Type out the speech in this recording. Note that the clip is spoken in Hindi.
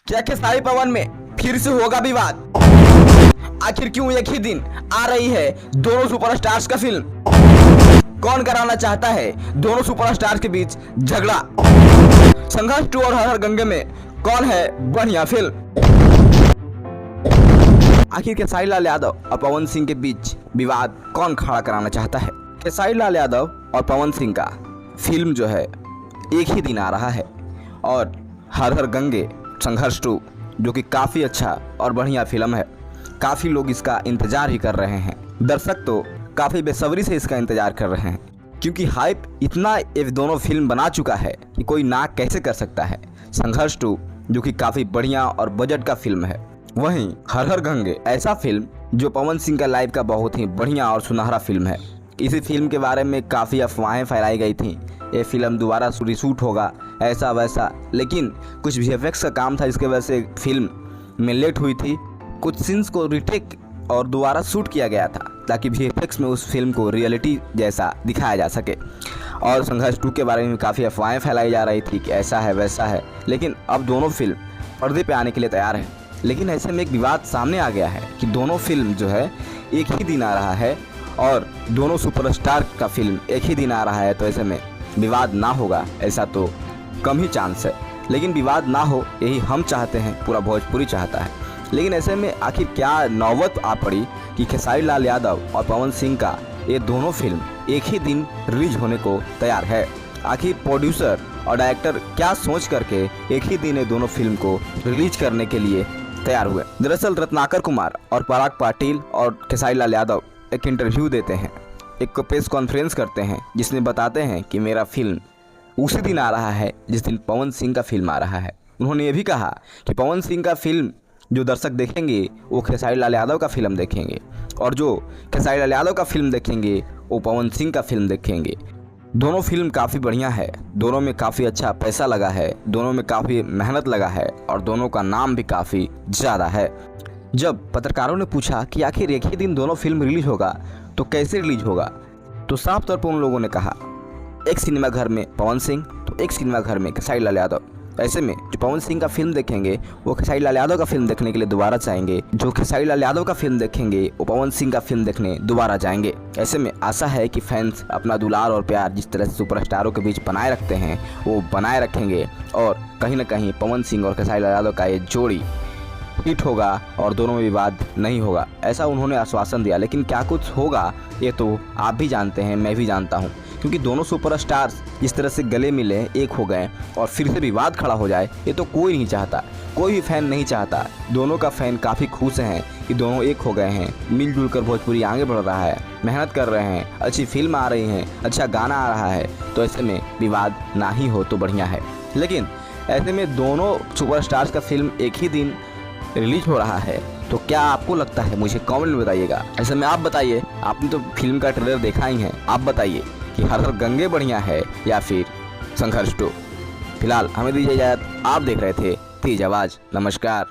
क्या खेसारी पवन में फिर से होगा विवाद? आखिर क्यों एक ही दिन आ रही है दोनों सुपरस्टार्स का फिल्म? कौन कराना चाहता है दोनों सुपरस्टार्स के बीच झगड़ा? संघर्ष 2 और हर हर गंगे में कौन है बढ़िया फिल्म? आखिर खेसारी लाल यादव और पवन सिंह के बीच विवाद कौन खड़ा कराना चाहता है? खेसारी लाल यादव और पवन सिंह का फिल्म जो है एक ही दिन आ रहा है और हर हर गंगे संघर्ष 2 जो कि काफ़ी अच्छा और बढ़िया फिल्म है, काफ़ी लोग इसका इंतज़ार ही कर रहे हैं। दर्शक तो काफ़ी बेसब्री से इसका इंतज़ार कर रहे हैं क्योंकि हाइप इतना ये दोनों फिल्म बना चुका है कि कोई ना कैसे कर सकता है। संघर्ष 2 जो कि काफ़ी बढ़िया और बजट का फिल्म है, वहीं हर हर गंगे ऐसा फिल्म जो पवन सिंह का लाइफ का बहुत ही बढ़िया और सुनहरा फिल्म है। इसी फिल्म के बारे में काफ़ी अफवाहें फैलाई गई थी, ये फिल्म दोबारा रीशूट होगा ऐसा वैसा, लेकिन कुछ वीएफएक्स का काम था जिसके वजह से फिल्म में लेट हुई थी। कुछ सीन्स को रिटेक और दोबारा शूट किया गया था ताकि वीएफएक्स में उस फिल्म को रियलिटी जैसा दिखाया जा सके। और संघर्ष 2 के बारे में काफ़ी अफवाहें फैलाई जा रही थी कि ऐसा है वैसा है, लेकिन अब दोनों फिल्म पर्दे पे आने के लिए तैयार है। लेकिन ऐसे में एक विवाद सामने आ गया है कि दोनों फिल्म जो है एक ही दिन आ रहा है और दोनों सुपरस्टार का फिल्म एक ही दिन आ रहा है, तो ऐसे में विवाद ना होगा ऐसा तो कम ही चांस है। लेकिन विवाद ना हो यही हम चाहते हैं, पूरा भोजपुरी चाहता है। लेकिन ऐसे में आखिर क्या नौबत आ पड़ी कि खेसारी लाल यादव और पवन सिंह का ये दोनों फिल्म एक ही दिन रिलीज होने को तैयार है? आखिर प्रोड्यूसर और डायरेक्टर क्या सोच करके एक ही दिन ये दोनों फिल्म को रिलीज करने के लिए तैयार हुए? दरअसल रत्नाकर कुमार और पराग पाटिल और खेसारी लाल यादव एक इंटरव्यू देते हैं, एक प्रेस कॉन्फ्रेंस करते हैं जिसमें बताते हैं कि मेरा फिल्म उसी दिन आ रहा है जिस दिन पवन सिंह का फिल्म आ रहा है। उन्होंने ये भी कहा कि पवन सिंह का फिल्म जो दर्शक देखेंगे वो खेसारी लाल यादव का फिल्म देखेंगे और जो खेसारी लाल यादव का फिल्म देखेंगे वो पवन सिंह का फिल्म देखेंगे। दोनों फिल्म काफ़ी बढ़िया है, दोनों में काफ़ी अच्छा पैसा लगा है, दोनों में काफ़ी मेहनत लगा है और दोनों का नाम भी काफ़ी ज़्यादा है। जब पत्रकारों ने पूछा कि आखिर एक ही दिन दोनों फिल्म रिलीज होगा तो कैसे रिलीज होगा, तो साफ तौर पर उन लोगों ने कहा एक सिनेमा घर में पवन सिंह तो एक सिनेमा घर में खेसारी लाल यादव। ऐसे में जो पवन सिंह का फिल्म देखेंगे वो खेसारी लाल यादव का फिल्म देखने के लिए दोबारा जाएंगे, जो खेसारी लाल यादव का फिल्म देखेंगे वो पवन सिंह का फिल्म देखने दोबारा जाएंगे। ऐसे में आशा है कि फैंस अपना दुलार और प्यार जिस तरह से सुपरस्टारों के बीच बनाए रखते हैं वो बनाए रखेंगे और कहीं ना कहीं पवन सिंह और खेसारी लाल यादव का ये जोड़ी हिट होगा और दोनों में विवाद नहीं होगा, ऐसा उन्होंने आश्वासन दिया। लेकिन क्या कुछ होगा ये तो आप भी जानते हैं, मैं भी जानता हूँ, क्योंकि दोनों सुपरस्टार्स जिस तरह से गले मिले एक हो गए और फिर से विवाद खड़ा हो जाए ये तो कोई नहीं चाहता, कोई भी फैन नहीं चाहता। दोनों का फैन काफ़ी खुश हैं कि दोनों एक हो गए हैं, मिलजुल कर भोजपुरी आगे बढ़ रहा है, मेहनत कर रहे हैं, अच्छी फिल्म आ रही हैं, अच्छा गाना आ रहा है, तो ऐसे में विवाद ना ही हो तो बढ़िया है। लेकिन ऐसे में दोनों सुपरस्टार्स का फिल्म एक ही दिन रिलीज हो रहा है तो क्या आपको लगता है, मुझे कमेंट में बताइएगा। ऐसे में आप बताइए, आपने तो फिल्म का ट्रेलर देखा ही है, आप बताइए कि हर हर गंगे बढ़िया है या फिर संघर्ष 2। फिलहाल हमें दीजिए इजाजत, आप देख रहे थे तेज आवाज। नमस्कार।